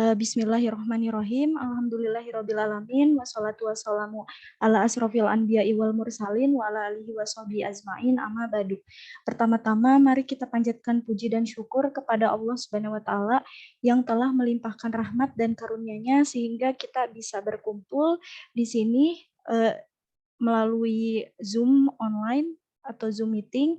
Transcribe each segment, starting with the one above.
Bismillahirrahmanirrahim. Alhamdulillahirrabbilalamin. Wassalatu wassalamu ala asrofil anbiya'i wal mursalin wa ala alihi wa sahbihi ajma'in amma ba'du. Pertama-tama mari kita panjatkan puji dan syukur kepada Allah Subhanahu wa taala yang telah melimpahkan rahmat dan karunia-Nya sehingga kita bisa berkumpul di sini melalui Zoom online atau Zoom meeting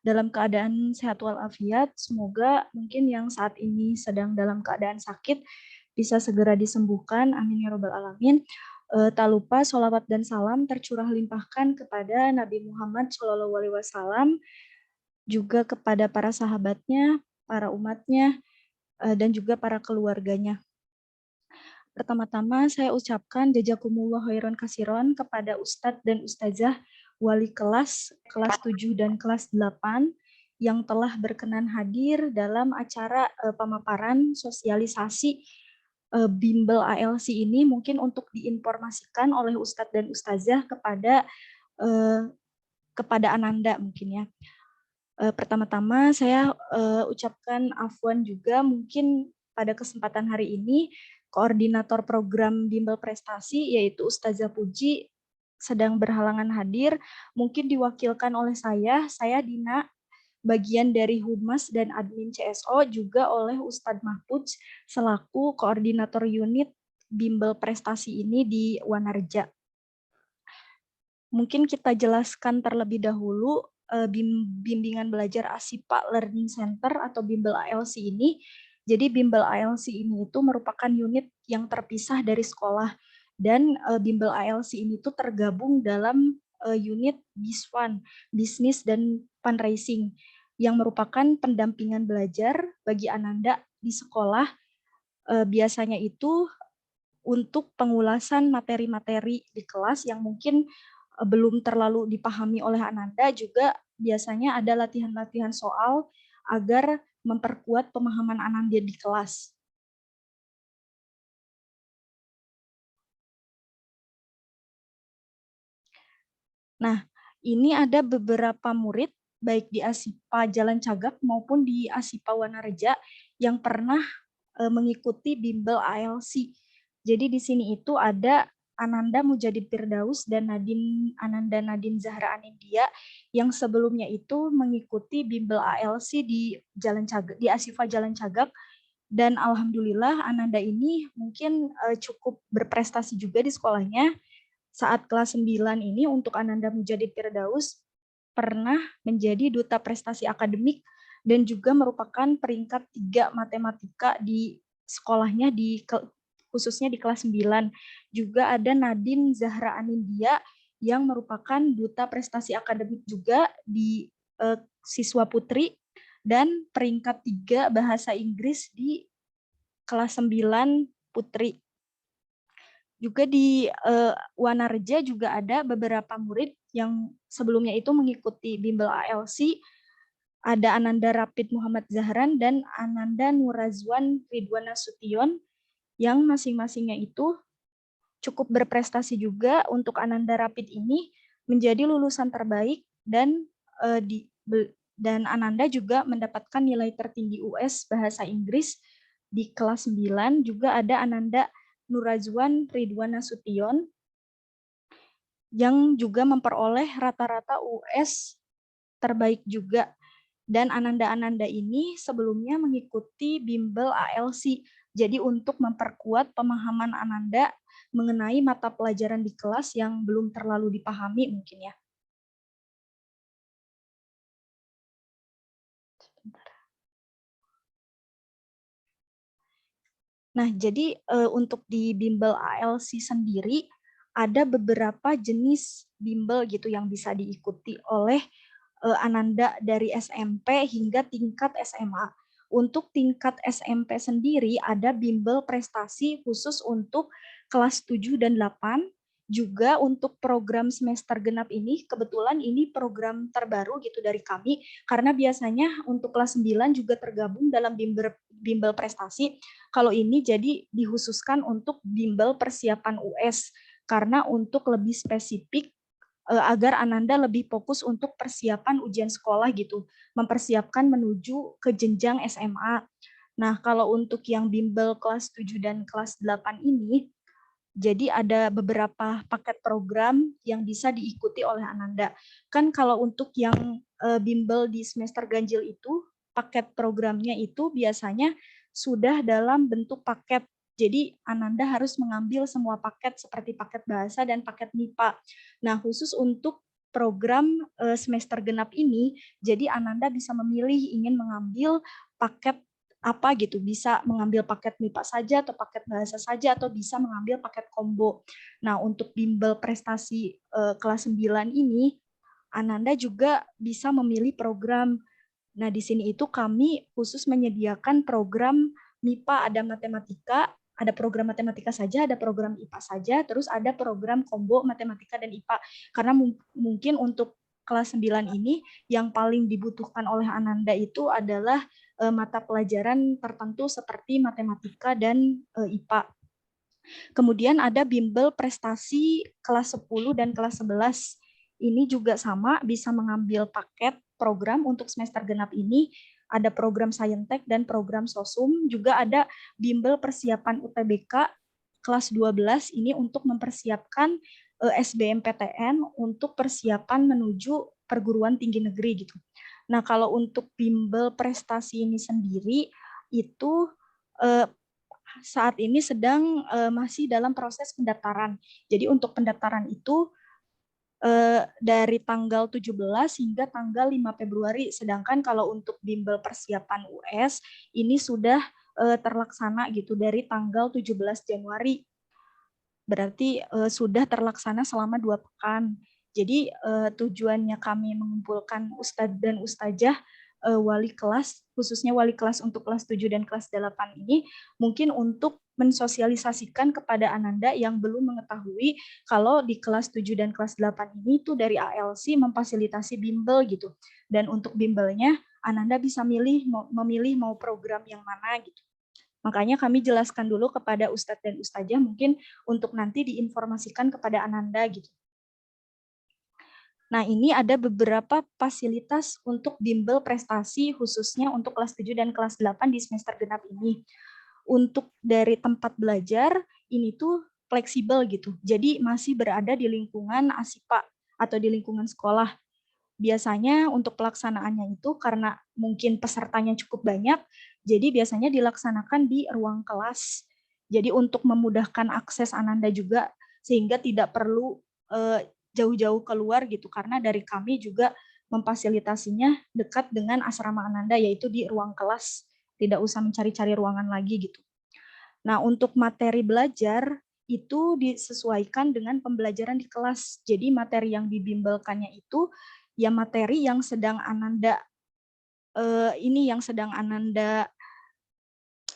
dalam keadaan sehat walafiat. Semoga mungkin yang saat ini sedang dalam keadaan sakit bisa segera disembuhkan. Amin ya robbal alamin. Tak lupa sholawat dan salam tercurah limpahkan kepada Nabi Muhammad SAW, juga kepada para sahabatnya, para umatnya, dan juga para keluarganya. Pertama-tama saya ucapkan jazakumullah khairan kasiron kepada Ustadz dan Ustazah wali kelas 7 dan kelas 8 yang telah berkenan hadir dalam acara pemaparan sosialisasi bimbel ALC ini, mungkin untuk diinformasikan oleh Ustadz dan Ustazah kepada Ananda mungkin ya. Pertama-tama saya ucapkan afwan juga mungkin pada kesempatan hari ini koordinator program bimbel prestasi yaitu Ustazah Puji sedang berhalangan hadir, mungkin diwakilkan oleh saya Dina, bagian dari Humas dan Admin CSO, juga oleh Ustadz Mahfudz selaku koordinator unit bimbel prestasi ini di Wanarja. Mungkin kita jelaskan terlebih dahulu bimbingan belajar ASIPA Learning Center atau bimbel ALC ini. Jadi bimbel ALC ini itu merupakan unit yang terpisah dari sekolah, dan bimbel ALC ini tuh tergabung dalam unit BIS1, Bisnis dan Fundraising, yang merupakan pendampingan belajar bagi Ananda di sekolah. Biasanya itu untuk pengulasan materi-materi di kelas yang mungkin belum terlalu dipahami oleh Ananda. Juga biasanya ada latihan-latihan soal agar memperkuat pemahaman Ananda di kelas. Nah, ini ada beberapa murid baik di ASIPA Jalan Cagak maupun di ASIPA Wanareja yang pernah mengikuti bimbel ALC. Jadi di sini itu ada Ananda Mujadid Firdaus dan Ananda Nadine Zahra Anindya yang sebelumnya itu mengikuti bimbel ALC di Jalan Cagak, di ASIPA Jalan Cagak, dan alhamdulillah Ananda ini mungkin cukup berprestasi juga di sekolahnya. Saat kelas 9 ini untuk Ananda Mujadid Firdaus pernah menjadi duta prestasi akademik dan juga merupakan peringkat 3 matematika di sekolahnya, khususnya di kelas 9. Juga ada Nadine Zahra Anindya yang merupakan duta prestasi akademik juga di siswa putri dan peringkat 3 bahasa Inggris di kelas 9 putri. Juga di Wanarja juga ada beberapa murid yang sebelumnya itu mengikuti bimbel ALC. Ada Ananda Rapid Muhammad Zahran dan Ananda Nurazwan Ridwana Sution yang masing-masingnya itu cukup berprestasi juga. Untuk Ananda Rapid ini menjadi lulusan terbaik dan Ananda juga mendapatkan nilai tertinggi US Bahasa Inggris di kelas 9. Juga ada Ananda Nurazwan Ridwana Sution yang juga memperoleh rata-rata US terbaik juga. Dan Ananda-Ananda ini sebelumnya mengikuti bimbel ALC. Jadi untuk memperkuat pemahaman Ananda mengenai mata pelajaran di kelas yang belum terlalu dipahami mungkin ya. Nah, jadi untuk di bimbel ALC sendiri ada beberapa jenis bimbel gitu yang bisa diikuti oleh Ananda dari SMP hingga tingkat SMA. Untuk tingkat SMP sendiri ada bimbel prestasi khusus untuk kelas 7 dan 8. Juga untuk program semester genap ini, kebetulan ini program terbaru gitu dari kami, karena biasanya untuk kelas 9 juga tergabung dalam bimbel prestasi. Kalau ini jadi dikhususkan untuk bimbel persiapan US, karena untuk lebih spesifik agar Ananda lebih fokus untuk persiapan ujian sekolah gitu, mempersiapkan menuju ke jenjang SMA. Nah, kalau untuk yang bimbel kelas 7 dan kelas 8 ini, jadi ada beberapa paket program yang bisa diikuti oleh Ananda. Kan kalau untuk yang bimbel di semester ganjil itu, paket programnya itu biasanya sudah dalam bentuk paket. Jadi Ananda harus mengambil semua paket seperti paket bahasa dan paket MIPA. Nah, khusus untuk program semester genap ini, jadi Ananda bisa memilih ingin mengambil paket apa gitu, bisa mengambil paket MIPA saja atau paket bahasa saja atau bisa mengambil paket combo. Nah, untuk bimbel prestasi kelas 9 ini Ananda juga bisa memilih program. Nah, di sini itu kami khusus menyediakan program MIPA, ada matematika, ada program matematika saja, ada program IPA saja, terus ada program combo matematika dan IPA. Karena mungkin untuk kelas 9 ini yang paling dibutuhkan oleh Ananda itu adalah mata pelajaran tertentu seperti matematika dan IPA. Kemudian ada bimbel prestasi kelas 10 dan kelas 11. Ini juga sama, bisa mengambil paket program untuk semester genap ini. Ada program Saintek dan program Sosum. Juga ada bimbel persiapan UTBK kelas 12 ini untuk mempersiapkan SBMPTN untuk persiapan menuju perguruan tinggi negeri gitu. Nah, kalau untuk bimbel prestasi ini sendiri itu saat ini sedang masih dalam proses pendaftaran. Jadi untuk pendaftaran itu dari tanggal 17 hingga tanggal 5 Februari. Sedangkan kalau untuk bimbel persiapan US ini sudah terlaksana gitu dari tanggal 17 Januari. Berarti sudah terlaksana selama 2 pekan. Jadi tujuannya kami mengumpulkan ustadz dan ustazah wali kelas, khususnya wali kelas untuk kelas 7 dan kelas 8 ini, mungkin untuk mensosialisasikan kepada Ananda yang belum mengetahui kalau di kelas 7 dan kelas 8 ini tuh dari ALC memfasilitasi bimbel gitu. Dan untuk bimbelnya Ananda bisa memilih mau program yang mana gitu. Makanya kami jelaskan dulu kepada Ustadz dan Ustazah mungkin untuk nanti diinformasikan kepada Ananda gitu. Nah, ini ada beberapa fasilitas untuk bimbel prestasi khususnya untuk kelas 7 dan kelas 8 di semester genap ini. Untuk dari tempat belajar, ini tuh fleksibel gitu. Jadi masih berada di lingkungan ASIPA atau di lingkungan sekolah. Biasanya untuk pelaksanaannya itu karena mungkin pesertanya cukup banyak, jadi biasanya dilaksanakan di ruang kelas. Jadi untuk memudahkan akses Ananda juga, sehingga tidak perlu jauh-jauh keluar gitu, karena dari kami juga memfasilitasinya dekat dengan asrama Ananda, yaitu di ruang kelas. Tidak usah mencari-cari ruangan lagi gitu. Nah, untuk materi belajar itu disesuaikan dengan pembelajaran di kelas. Jadi materi yang dibimbelkannya itu ya materi yang sedang Ananda yang sedang Ananda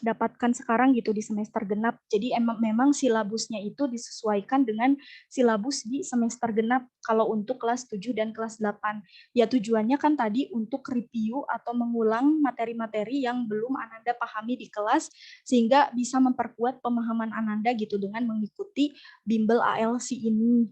dapatkan sekarang gitu di semester genap. Jadi memang silabusnya itu disesuaikan dengan silabus di semester genap kalau untuk kelas 7 dan kelas 8. Ya tujuannya kan tadi untuk review atau mengulang materi-materi yang belum Ananda pahami di kelas sehingga bisa memperkuat pemahaman Ananda gitu dengan mengikuti bimbel ALC ini.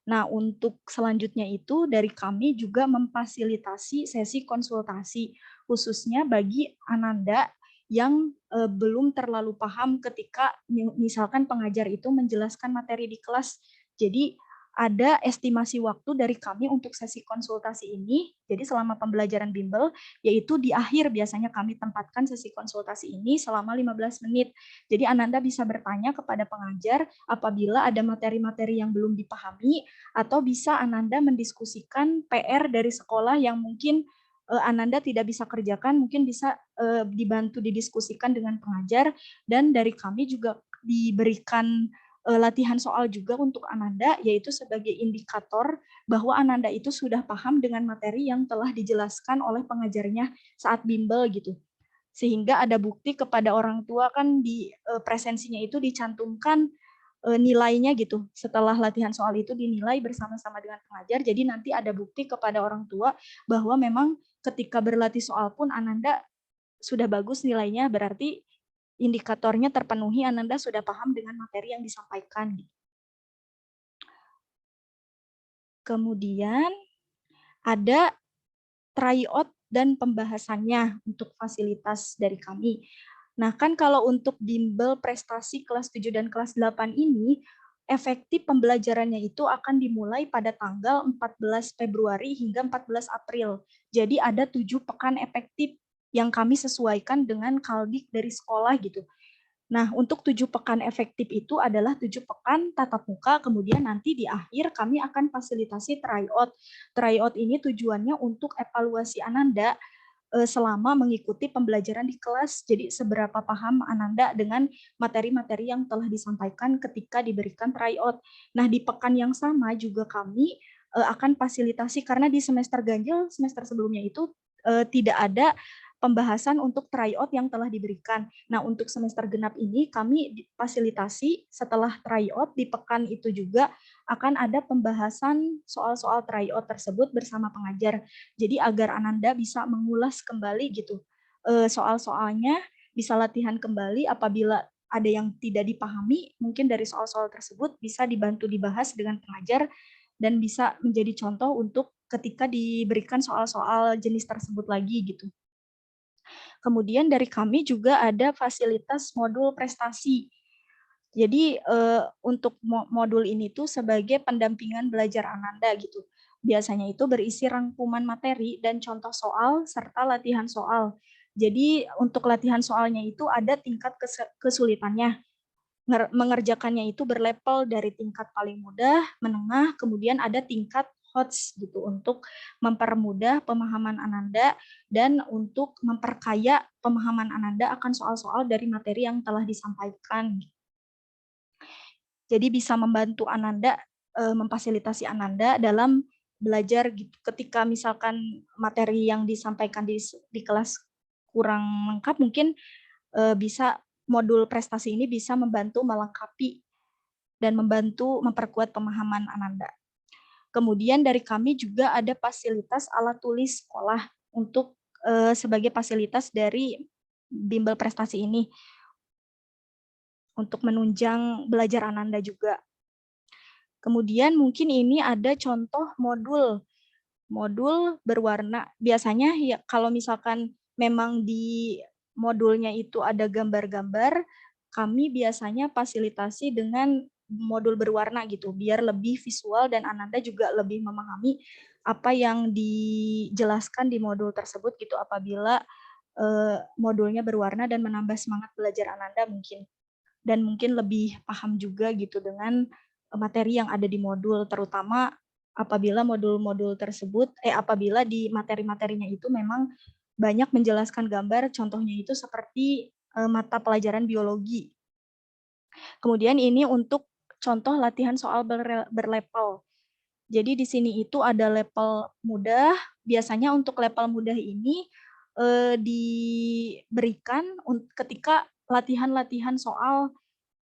Nah, untuk selanjutnya itu dari kami juga memfasilitasi sesi konsultasi khususnya bagi Ananda yang belum terlalu paham ketika misalkan pengajar itu menjelaskan materi di kelas. Jadi ada estimasi waktu dari kami untuk sesi konsultasi ini. Jadi selama pembelajaran bimbel, yaitu di akhir biasanya kami tempatkan sesi konsultasi ini selama 15 menit. Jadi Ananda bisa bertanya kepada pengajar apabila ada materi-materi yang belum dipahami, atau bisa Ananda mendiskusikan PR dari sekolah yang mungkin Ananda tidak bisa kerjakan, mungkin bisa dibantu didiskusikan dengan pengajar, dan dari kami juga diberikan latihan soal juga untuk Ananda, yaitu sebagai indikator bahwa Ananda itu sudah paham dengan materi yang telah dijelaskan oleh pengajarnya saat bimbel gitu. Sehingga ada bukti kepada orang tua kan di presensinya itu dicantumkan nilainya gitu. Setelah latihan soal itu dinilai bersama-sama dengan pengajar, jadi nanti ada bukti kepada orang tua bahwa memang ketika berlatih soal pun Ananda sudah bagus nilainya, berarti indikatornya terpenuhi, Ananda sudah paham dengan materi yang disampaikan. Kemudian ada tryout dan pembahasannya untuk fasilitas dari kami. Nah, kan kalau untuk bimbel prestasi kelas 7 dan kelas 8 ini, efektif pembelajarannya itu akan dimulai pada tanggal 14 Februari hingga 14 April. Jadi ada 7 pekan efektif yang kami sesuaikan dengan kaldik dari sekolah gitu. Nah, untuk 7 pekan efektif itu adalah 7 pekan tatap muka, kemudian nanti di akhir kami akan fasilitasi tryout. Tryout ini tujuannya untuk evaluasi Ananda selama mengikuti pembelajaran di kelas. Jadi seberapa paham Ananda dengan materi-materi yang telah disampaikan ketika diberikan tryout. Nah, di pekan yang sama juga kami akan fasilitasi karena di semester ganjil semester sebelumnya itu tidak ada pembahasan untuk tryout yang telah diberikan. Nah, untuk semester genap ini kami fasilitasi setelah tryout di pekan itu juga akan ada pembahasan soal-soal tryout tersebut bersama pengajar. Jadi agar Ananda bisa mengulas kembali gitu soal-soalnya, bisa latihan kembali apabila ada yang tidak dipahami, mungkin dari soal-soal tersebut bisa dibantu dibahas dengan pengajar dan bisa menjadi contoh untuk ketika diberikan soal-soal jenis tersebut lagi gitu. Kemudian dari kami juga ada fasilitas modul prestasi. Jadi untuk modul ini tuh sebagai pendampingan belajar Ananda gitu. Biasanya itu berisi rangkuman materi dan contoh soal serta latihan soal. Jadi untuk latihan soalnya itu ada tingkat kesulitannya. Mengerjakannya itu berlevel dari tingkat paling mudah, menengah, kemudian ada tingkat HOTS gitu untuk mempermudah pemahaman Ananda dan untuk memperkaya pemahaman Ananda akan soal-soal dari materi yang telah disampaikan. Jadi bisa membantu Ananda, memfasilitasi Ananda dalam belajar gitu. Ketika misalkan materi yang disampaikan di kelas kurang lengkap, mungkin bisa modul prestasi ini bisa membantu melengkapi dan membantu memperkuat pemahaman Ananda. Kemudian dari kami juga ada fasilitas alat tulis sekolah untuk sebagai fasilitas dari bimbel prestasi ini untuk menunjang belajar Ananda juga. Kemudian mungkin ini ada contoh modul berwarna. Biasanya ya kalau misalkan memang di modulnya itu ada gambar-gambar, kami biasanya fasilitasi dengan modul berwarna gitu, biar lebih visual dan Ananda juga lebih memahami apa yang dijelaskan di modul tersebut gitu apabila modulnya berwarna dan menambah semangat belajar Ananda mungkin. Dan mungkin lebih paham juga gitu dengan materi yang ada di modul, terutama apabila modul-modul tersebut apabila di materi-materinya itu memang banyak menjelaskan gambar, contohnya itu seperti mata pelajaran biologi. Kemudian ini untuk contoh latihan soal berlevel. Jadi di sini itu ada level mudah, biasanya untuk level mudah ini diberikan ketika latihan-latihan soal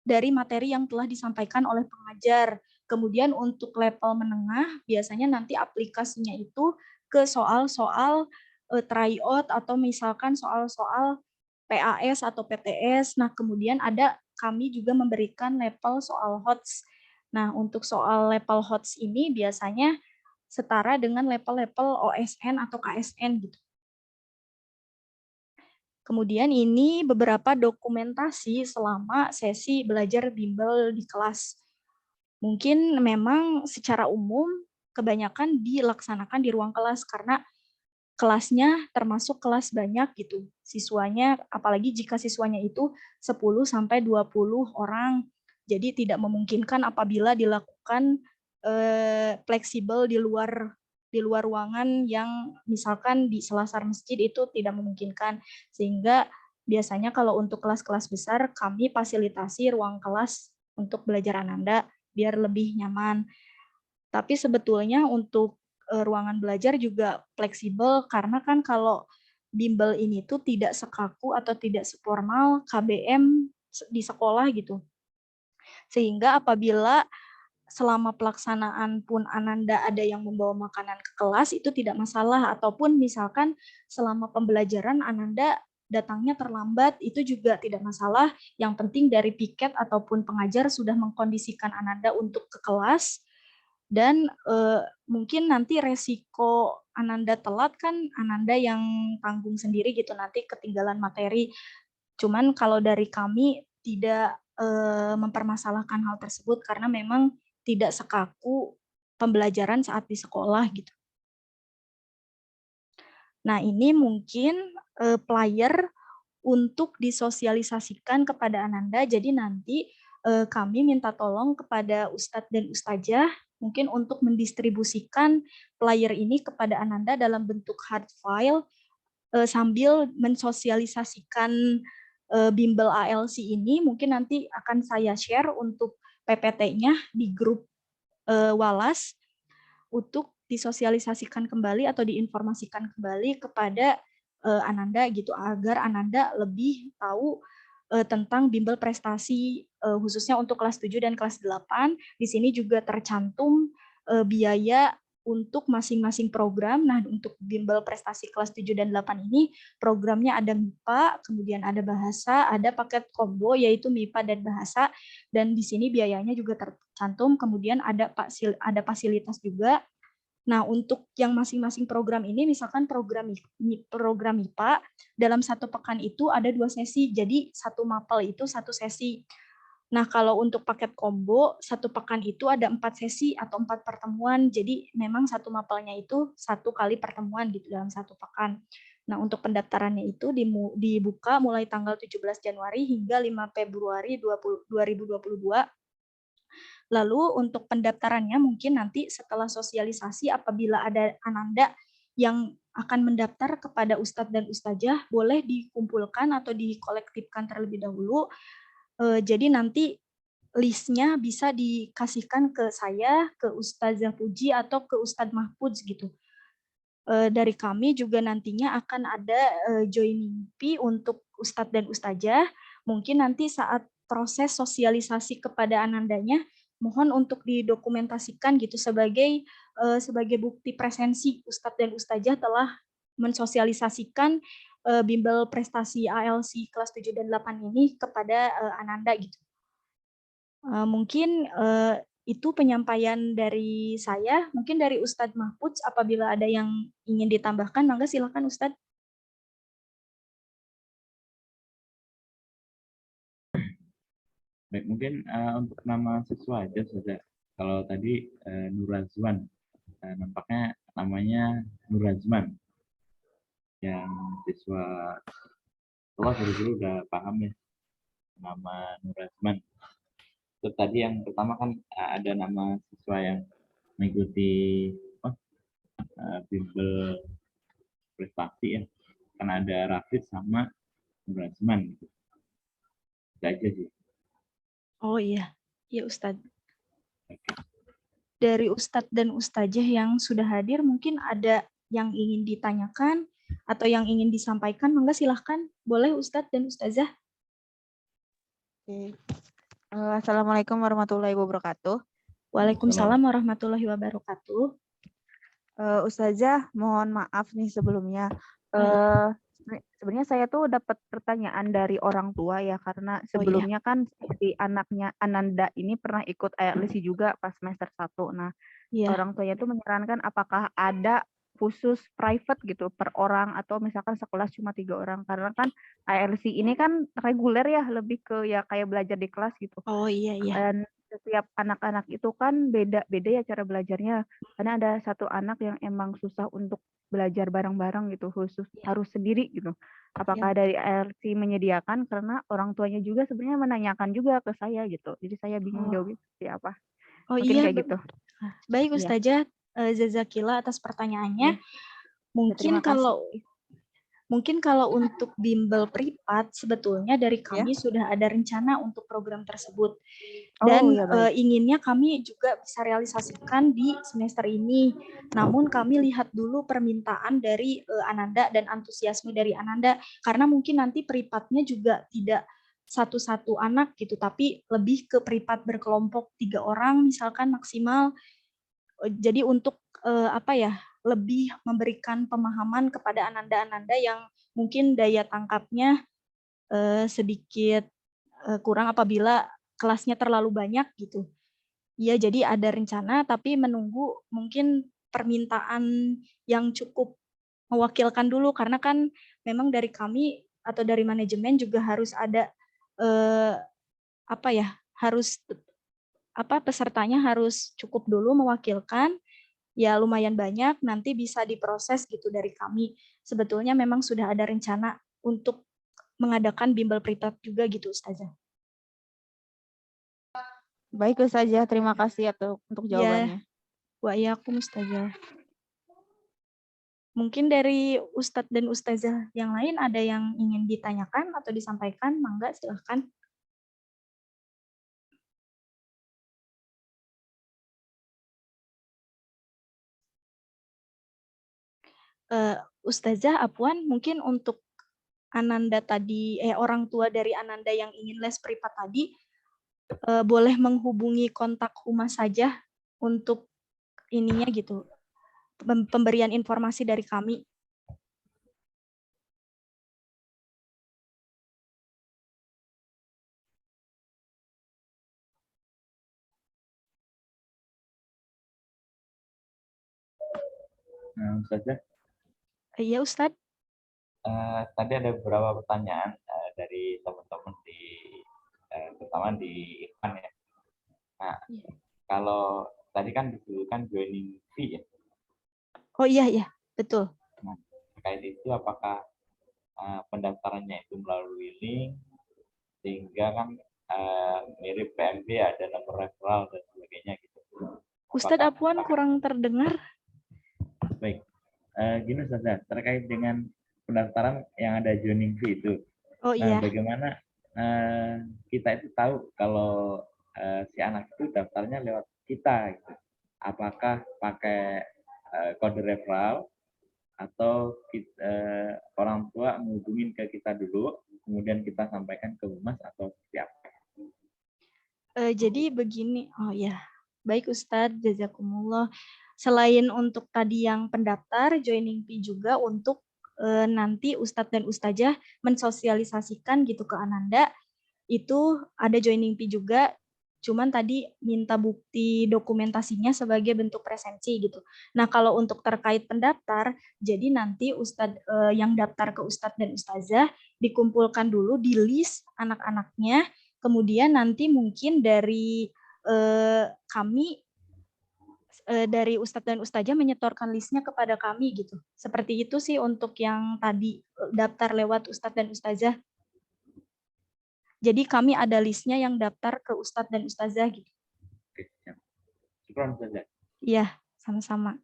dari materi yang telah disampaikan oleh pengajar. Kemudian untuk level menengah, biasanya nanti aplikasinya itu ke soal-soal tryout atau misalkan soal-soal PAS atau PTS. Nah, kemudian ada kami juga memberikan level soal HOTS. Nah, untuk soal level HOTS ini biasanya setara dengan level-level OSN atau KSN gitu. Kemudian ini beberapa dokumentasi selama sesi belajar bimbel di kelas. Mungkin memang secara umum kebanyakan dilaksanakan di ruang kelas karena kelasnya termasuk kelas banyak gitu. Siswanya apalagi jika siswanya itu 10 sampai 20 orang. Jadi tidak memungkinkan apabila dilakukan fleksibel di luar ruangan yang misalkan di selasar masjid itu tidak memungkinkan. Sehingga biasanya kalau untuk kelas-kelas besar kami fasilitasi ruang kelas untuk belajar Ananda biar lebih nyaman. Tapi sebetulnya untuk ruangan belajar juga fleksibel karena kan kalau bimbel ini tuh tidak sekaku atau tidak seformal KBM di sekolah gitu. Sehingga apabila selama pelaksanaan pun Ananda ada yang membawa makanan ke kelas itu tidak masalah ataupun misalkan selama pembelajaran Ananda datangnya terlambat itu juga tidak masalah. Yang penting dari piket ataupun pengajar sudah mengkondisikan Ananda untuk ke kelas dan mungkin nanti resiko Ananda telat kan Ananda yang tanggung sendiri gitu nanti ketinggalan materi. Cuman kalau dari kami tidak mempermasalahkan hal tersebut karena memang tidak sekaku pembelajaran saat di sekolah gitu. Nah, ini mungkin flyer untuk disosialisasikan kepada Ananda. Jadi nanti kami minta tolong kepada Ustadz dan Ustazah mungkin untuk mendistribusikan flyer ini kepada Ananda dalam bentuk hard file sambil mensosialisasikan bimbel ALC ini. Mungkin nanti akan saya share untuk PPT-nya di grup Walas untuk disosialisasikan kembali atau diinformasikan kembali kepada Ananda gitu agar Ananda lebih tahu tentang bimbel prestasi khususnya untuk kelas 7 dan kelas 8. Di sini juga tercantum biaya untuk masing-masing program. Nah, untuk bimbel prestasi kelas 7 dan 8 ini programnya ada MIPA, kemudian ada bahasa, ada paket combo yaitu MIPA dan bahasa, dan di sini biayanya juga tercantum, kemudian ada fasilitas juga. Nah, untuk yang masing-masing program ini, misalkan program MIPA, dalam 1 pekan itu ada 2 sesi, jadi 1 mapel itu 1 sesi. Nah, kalau untuk paket combo, 1 pekan itu ada 4 sesi atau 4 pertemuan, jadi memang 1 mapelnya itu 1 kali pertemuan gitu dalam 1 pekan. Nah, untuk pendaftarannya itu dibuka mulai tanggal 17 Januari hingga 5 Februari 2022. Lalu untuk pendaftarannya mungkin nanti setelah sosialisasi apabila ada Ananda yang akan mendaftar kepada Ustadz dan Ustazah boleh dikumpulkan atau dikolektifkan terlebih dahulu. Jadi nanti listnya bisa dikasihkan ke saya, ke Ustazah Puji atau ke Ustadz Mahfudz gitu. Dari kami juga nantinya akan ada joining fee untuk Ustadz dan Ustazah. Mungkin nanti saat proses sosialisasi kepada Anandanya mohon untuk didokumentasikan gitu sebagai bukti presensi Ustadz dan Ustazah telah mensosialisasikan bimbel prestasi ALC kelas 7 dan 8 ini kepada Ananda gitu. Mungkin itu penyampaian dari saya. Mungkin dari Ustadz Mahfudz apabila ada yang ingin ditambahkan, mangga silakan Ustadz. Baik, mungkin untuk nama siswa aja saja. Kalau tadi Nurazwan, nampaknya namanya Nurazman. Yang siswa kelas dulu udah paham ya nama Nurazman. Terus tadi yang pertama kan ada nama siswa yang mengikuti bimbel prestasi ya. Kan ada Rafid sama Nurazman gitu. Itu aja sih. Oh iya, iya Ustadz. Dari Ustadz dan Ustazah yang sudah hadir, mungkin ada yang ingin ditanyakan atau yang ingin disampaikan, mangga silahkan. Boleh Ustadz dan Ustazah. Oke. Assalamualaikum warahmatullahi wabarakatuh. Waalaikumsalam warahmatullahi wabarakatuh. Ustazah, mohon maaf nih sebelumnya. Sebenarnya saya tuh dapat pertanyaan dari orang tua ya, karena sebelumnya kan si anaknya Ananda ini pernah ikut ALC juga pas semester 1. Nah, orang tuanya tuh menyarankan apakah ada khusus private gitu per orang atau misalkan sekelas cuma 3 orang, karena kan ALC ini kan reguler ya, lebih ke ya kayak belajar di kelas gitu. Oh iya. Dan setiap anak-anak itu kan beda-beda ya cara belajarnya. Karena ada satu anak yang emang susah untuk belajar bareng-bareng gitu, khusus harus sendiri gitu. Apakah dari ALC menyediakan, karena orang tuanya juga sebenarnya menanyakan juga ke saya gitu. Jadi saya bingung jawabnya seperti apa. Oh Mungkin iya, kayak gitu. baik Ustazah Zazakila atas pertanyaannya. Mungkin kalau untuk bimbel privat sebetulnya dari kami sudah ada rencana untuk program tersebut. Dan inginnya kami juga bisa realisasikan di semester ini. Namun kami lihat dulu permintaan dari Ananda dan antusiasme dari Ananda, karena mungkin nanti privatnya juga tidak satu-satu anak gitu, tapi lebih ke privat berkelompok 3 orang misalkan maksimal. Jadi untuk lebih memberikan pemahaman kepada Ananda-Ananda yang mungkin daya tangkapnya sedikit kurang apabila kelasnya terlalu banyak gitu. Ya, jadi ada rencana tapi menunggu mungkin permintaan yang cukup mewakilkan dulu, karena kan memang dari kami atau dari manajemen juga harus ada harus pesertanya harus cukup dulu mewakilkan, ya lumayan banyak, nanti bisa diproses gitu dari kami. Sebetulnya memang sudah ada rencana untuk mengadakan bimbel privat juga gitu Ustazah. Baik Ustazah, terima kasih untuk jawabannya. Wa'alaikum Ustazah. Mungkin dari Ustadz dan Ustazah yang lain ada yang ingin ditanyakan atau disampaikan, mangga silahkan. Ustazah Apwan, mungkin untuk Ananda tadi, orang tua dari Ananda yang ingin les privat tadi, boleh menghubungi kontak humas saja untuk ininya gitu, pemberian informasi dari kami. Ustazah, Iya Ustadz. tadi ada beberapa pertanyaan dari teman-teman terutama di Irfan ya. Nah, kalau tadi kan disebutkan joining fee ya. Oh iya, betul. Nah, terkait itu apakah pendaftarannya itu melalui link sehingga kan mirip PMB ada nomor referral dan sebagainya gitu. Ustadz Apwan kurang terdengar. Baik, gini saja terkait dengan pendaftaran yang ada joining fee itu. Oh Nah, iya. bagaimana kita itu tahu kalau si anak itu daftarnya lewat kita gitu. Apakah pakai kode referral atau orang tua menghubungin ke kita dulu, kemudian kita sampaikan ke humas atau seperti apa? Jadi begini, oh ya, baik Ustadz, jazakumullah. Selain untuk tadi yang pendaftar, joining fee juga untuk nanti Ustadz dan Ustazah mensosialisasikan gitu ke Ananda, itu ada joining fee juga, cuman tadi minta bukti dokumentasinya sebagai bentuk presensi gitu. Nah kalau untuk terkait pendaftar, jadi nanti Ustadz yang daftar ke Ustadz dan Ustazah dikumpulkan dulu di list anak-anaknya, kemudian nanti mungkin dari kami dari Ustadz dan Ustazah menyetorkan listnya kepada kami gitu. Seperti itu sih untuk yang tadi daftar lewat Ustadz dan Ustazah. Jadi kami ada listnya yang daftar ke Ustadz dan Ustazah gitu. Oke, siap. Syukran saja. Iya, sama-sama.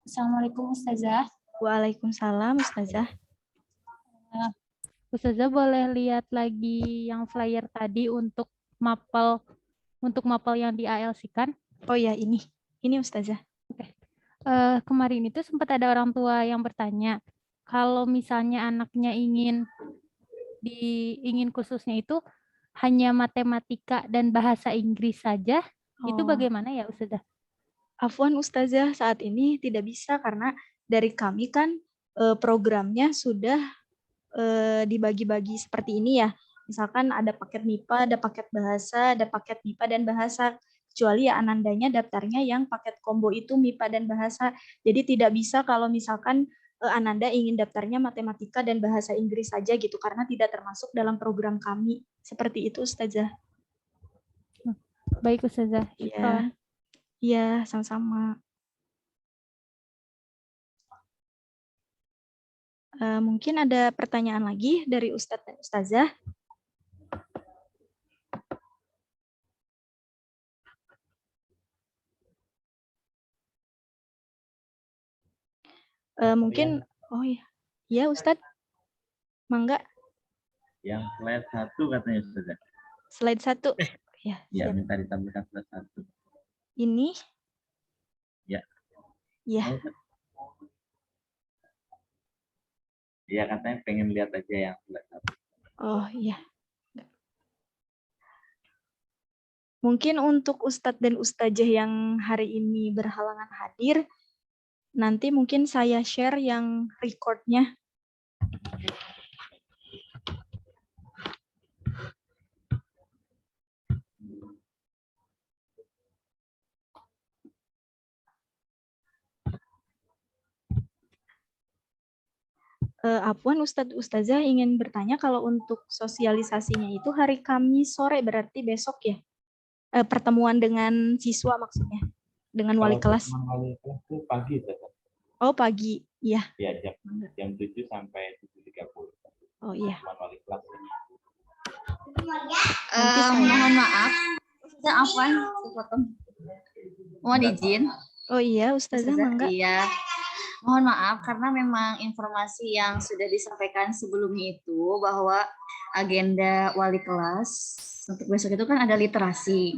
Assalamualaikum Ustazah. Waalaikumsalam Ustazah. Ustazah boleh lihat lagi yang flyer tadi untuk mapel yang di ALC kan? Oh ya, ini Ustazah. Oke. Kemarin itu sempat ada orang tua yang bertanya, kalau misalnya anaknya ingin khususnya itu hanya matematika dan bahasa Inggris saja, itu bagaimana ya Ustazah? Afwan Ustazah, saat ini tidak bisa karena dari kami kan programnya sudah dibagi-bagi seperti ini ya. Misalkan ada paket MIPA, ada paket bahasa, ada paket MIPA dan bahasa. Kecuali ya Anandanya daftarnya yang paket combo itu MIPA dan bahasa. Jadi tidak bisa kalau misalkan Ananda ingin daftarnya matematika dan bahasa Inggris saja gitu karena tidak termasuk dalam program kami. Seperti itu Ustazah. Baik Ustazah. Iya. Iya, sama-sama. Mungkin ada pertanyaan lagi dari Ustadz dan Ustazah. Mungkin, oh iya, ya Ustadz, mangga. Yang slide 1 katanya Ustazah. Slide 1. Ya, ya minta ditampilkan slide 1. Ini? Ya. Ya. Iya, katanya pengen lihat aja yang slide 1. Oh iya. Mungkin untuk Ustadz dan Ustazah yang hari ini berhalangan hadir, nanti mungkin saya share yang record-nya. Afwan, Ustadz Ustazah ingin bertanya kalau untuk sosialisasinya itu hari Kamis sore berarti besok ya? Pertemuan dengan siswa maksudnya, dengan wali Kalau kelas. pertemuan wali kelas itu pagi, Ustazah. Oh pagi, iya. Ya, jam 7 sampai 7.30. Oh iya. Pertemuan wali kelas. Nanti saya. Mohon maaf, Ustazah Afwan, sepotong. Mohon izin. Oh iya, Ustazah mangga. Iya. Mohon maaf karena memang informasi yang sudah disampaikan sebelumnya itu bahwa agenda wali kelas untuk besok itu kan ada literasi.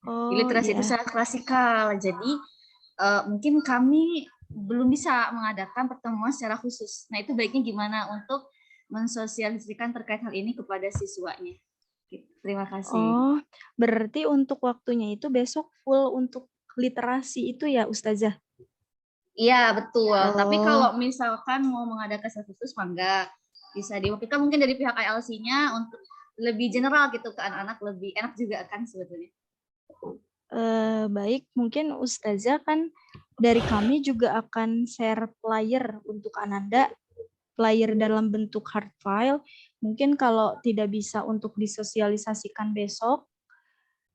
Oh Literasi itu iya. secara klasikal. Jadi mungkin kami belum bisa mengadakan pertemuan secara khusus. Nah, itu baiknya gimana untuk mensosialisasikan terkait hal ini kepada siswanya. Terima kasih. Oh, berarti untuk waktunya itu besok full untuk literasi itu ya, Ustazah? Iya, betul. Tapi Oh. kalau misalkan mau mengadakan secara khusus, mangga bisa diwakilkan mungkin dari pihak ILC-nya untuk lebih general gitu ke anak-anak, lebih enak juga kan sebetulnya. Baik, mungkin Ustazah kan dari kami juga akan share flyer untuk Ananda, flyer dalam bentuk hard file. Mungkin kalau tidak bisa untuk disosialisasikan besok,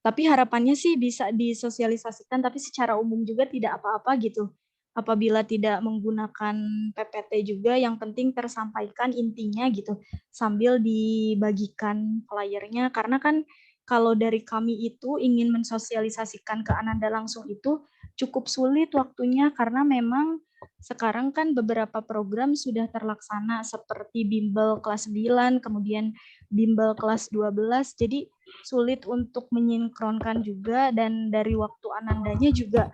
tapi harapannya sih bisa disosialisasikan, tapi secara umum juga tidak apa-apa gitu. Apabila tidak menggunakan PPT juga, yang penting tersampaikan intinya gitu, sambil dibagikan flyernya, karena kan kalau dari kami itu ingin mensosialisasikan ke Ananda langsung itu cukup sulit waktunya, karena memang sekarang kan beberapa program sudah terlaksana seperti bimbel kelas 9, kemudian bimbel kelas 12, jadi sulit untuk menyinkronkan juga, dan dari waktu Anandanya juga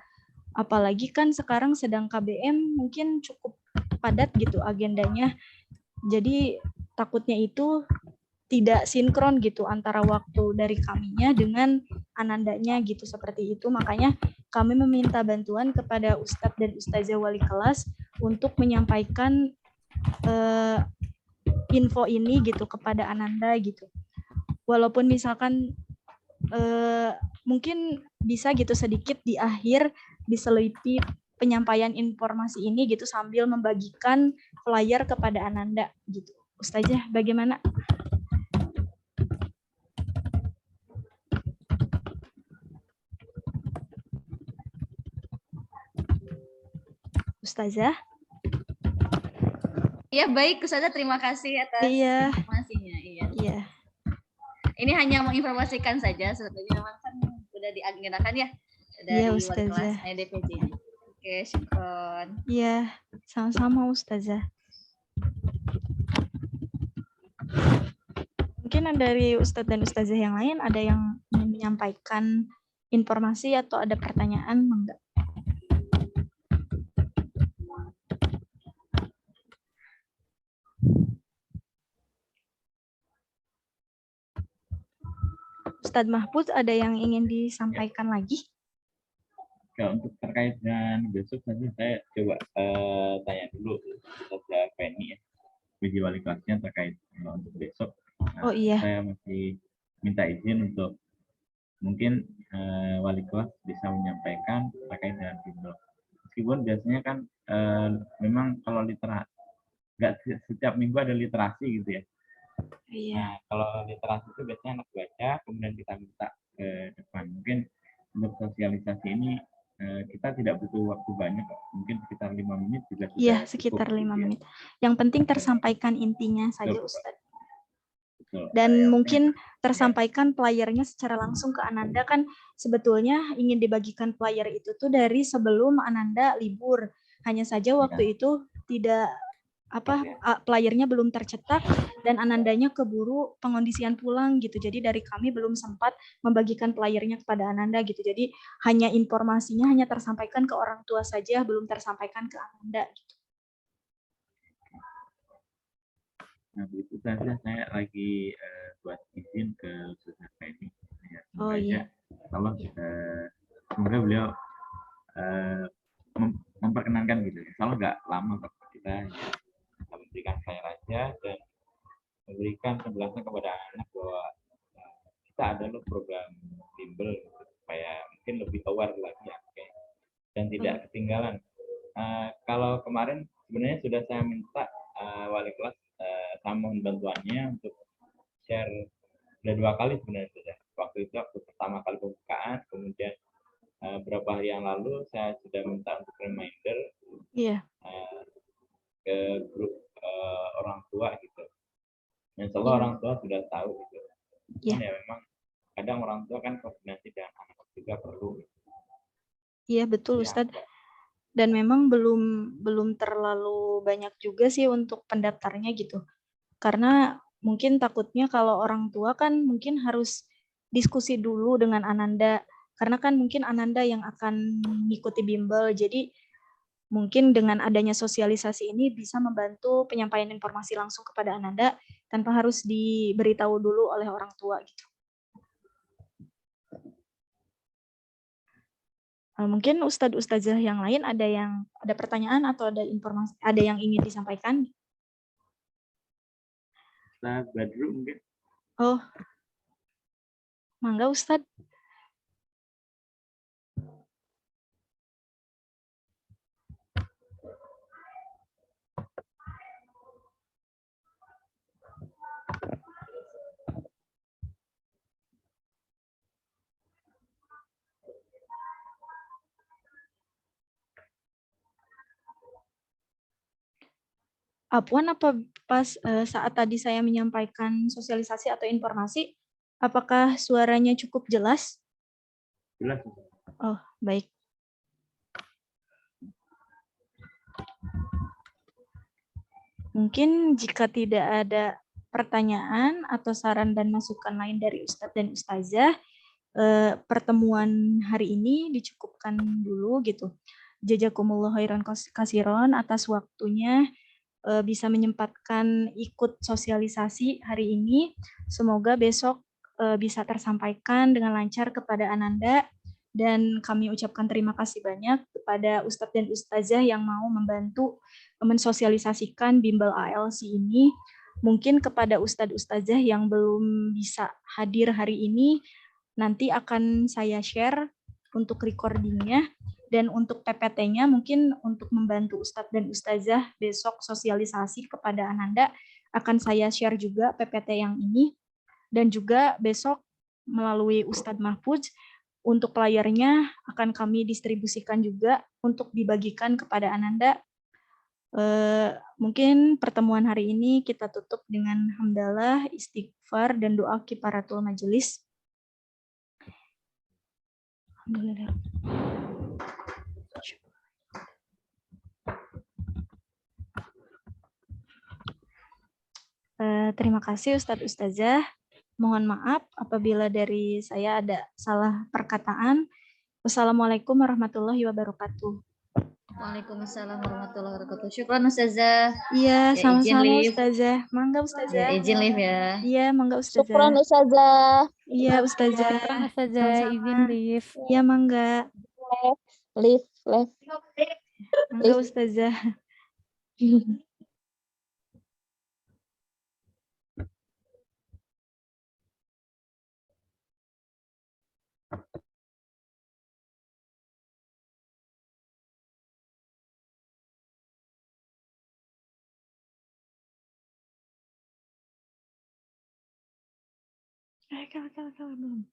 apalagi kan sekarang sedang KBM mungkin cukup padat gitu agendanya, jadi takutnya itu tidak sinkron gitu antara waktu dari kaminya dengan Anandanya gitu, seperti itu. Makanya kami meminta bantuan kepada Ustadz dan Ustazah wali kelas untuk menyampaikan info ini gitu kepada Ananda gitu. Walaupun misalkan mungkin bisa gitu sedikit di akhir diselipi penyampaian informasi ini gitu sambil membagikan flyer kepada Ananda gitu. Ustazah bagaimana? Ustazah? Iya, baik, Ustazah, terima kasih atas informasinya. Iya. Ini hanya menginformasikan saja, sebetulnya memang kan sudah diagendakan ya dari wali kelas DPJ. Oke, syukron. Iya, sama-sama Ustazah. Mungkin dari Ustadz dan Ustazah yang lain ada yang ingin menyampaikan informasi atau ada pertanyaan, enggak? Ustadz Mahfuz ada yang ingin disampaikan lagi? Ya, untuk terkait dengan besok nanti saya coba tanya dulu kepada Penny ya, bagi wali kelasnya terkait untuk besok. Nah, iya. Saya masih minta izin untuk mungkin wali kelas bisa menyampaikan terkait dengan bimbel. Meskipun biasanya kan memang kalau literasi nggak setiap minggu ada literasi gitu ya. Iya. Nah, kalau literasi itu biasanya anak baca, kemudian kita minta ke depan. Mungkin untuk sosialisasi ini kita tidak butuh waktu banyak, mungkin sekitar 5 menit juga sudah. Iya, sekitar 5 menit. Yang penting tersampaikan intinya saja, Ustadz. Dan mungkin tersampaikan flyernya secara langsung ke Ananda, kan sebetulnya ingin dibagikan flyer itu tuh dari sebelum Ananda libur. Hanya saja waktu itu tidak flyernya belum tercetak dan Anandanya keburu pengondisian pulang gitu. Jadi dari kami belum sempat membagikan flyernya kepada Ananda gitu. Jadi hanya informasinya hanya tersampaikan ke orang tua saja, belum tersampaikan ke Ananda gitu. Nah, begitu saja saya lagi buat izin ke Ustazah Penny. Ya, oh iya. Kalau semoga beliau memperkenankan gitu. Kalau nggak lama kok, kita memberikan flyer aja dan memberikan penjelasan kepada anak bahwa kita ada loh program bimbel supaya mungkin lebih aware lagi ya, dan tidak ketinggalan. Kalau kemarin sebenarnya sudah saya minta wali kelas saya mohon bantuannya untuk share. Udah 2 kali sebenarnya sudah. Waktu itu waktu pertama kali pembukaan, kemudian beberapa hari yang lalu saya sudah minta untuk reminder Iya, ke grup orang tua gitu. Insya Allah iya, orang tua sudah tahu gitu. iya, Cuman ya memang kadang orang tua kan koordinasi dengan anak juga perlu. iya betul Ya, Ustadz. Dan memang belum terlalu banyak juga sih untuk pendaftarnya gitu. Karena mungkin takutnya kalau orang tua kan mungkin harus diskusi dulu dengan Ananda. Karena kan mungkin Ananda yang akan mengikuti bimbel. Jadi mungkin dengan adanya sosialisasi ini bisa membantu penyampaian informasi langsung kepada Ananda tanpa harus diberitahu dulu oleh orang tua gitu. Mungkin Ustadz Ustazah yang lain ada pertanyaan atau ada informasi, ada yang ingin disampaikan? Ustaz Badru mungkin. Oh, mangga Ustadz. Apwan, apa pas saat tadi saya menyampaikan sosialisasi atau informasi, apakah suaranya cukup jelas? Jelas. Oh, baik. Mungkin jika tidak ada pertanyaan atau saran dan masukan lain dari Ustadz dan Ustazah, pertemuan hari ini dicukupkan dulu gitu. Jazakumullah khairan kasiron atas waktunya bisa menyempatkan ikut sosialisasi hari ini. Semoga besok bisa tersampaikan dengan lancar kepada Ananda, dan kami ucapkan terima kasih banyak kepada Ustadz dan Ustazah yang mau membantu mensosialisasikan bimbel ALC ini. Mungkin kepada Ustadz Ustazah yang belum bisa hadir hari ini, nanti akan saya share untuk recordingnya. Dan untuk PPT-nya mungkin untuk membantu Ustadz dan Ustazah besok sosialisasi kepada Ananda, akan saya share juga PPT yang ini. Dan juga besok melalui Ustadz Mahfudz, untuk layarnya akan kami distribusikan juga untuk dibagikan kepada Ananda. Mungkin pertemuan hari ini kita tutup dengan hamdalah, istighfar, dan doa kifaratul majelis. Alhamdulillah. Terima kasih Ustadz Ustazah. Mohon maaf apabila dari saya ada salah perkataan. Wassalamualaikum warahmatullahi wabarakatuh. Waalaikumsalam warahmatullahi wabarakatuh. Syukran Ustazah. Iya, Ya, izin sama-sama live. Ustazah. Mangga Ya, Ustazah. izin live ya. Iya, mangga Syukran Ustazah. Ustazah. Iya, Ustazah. Syukran Ustazah, Sama-sama. izin live. Iya, mangga. Live. Mangga Ustazah. Kalau belum.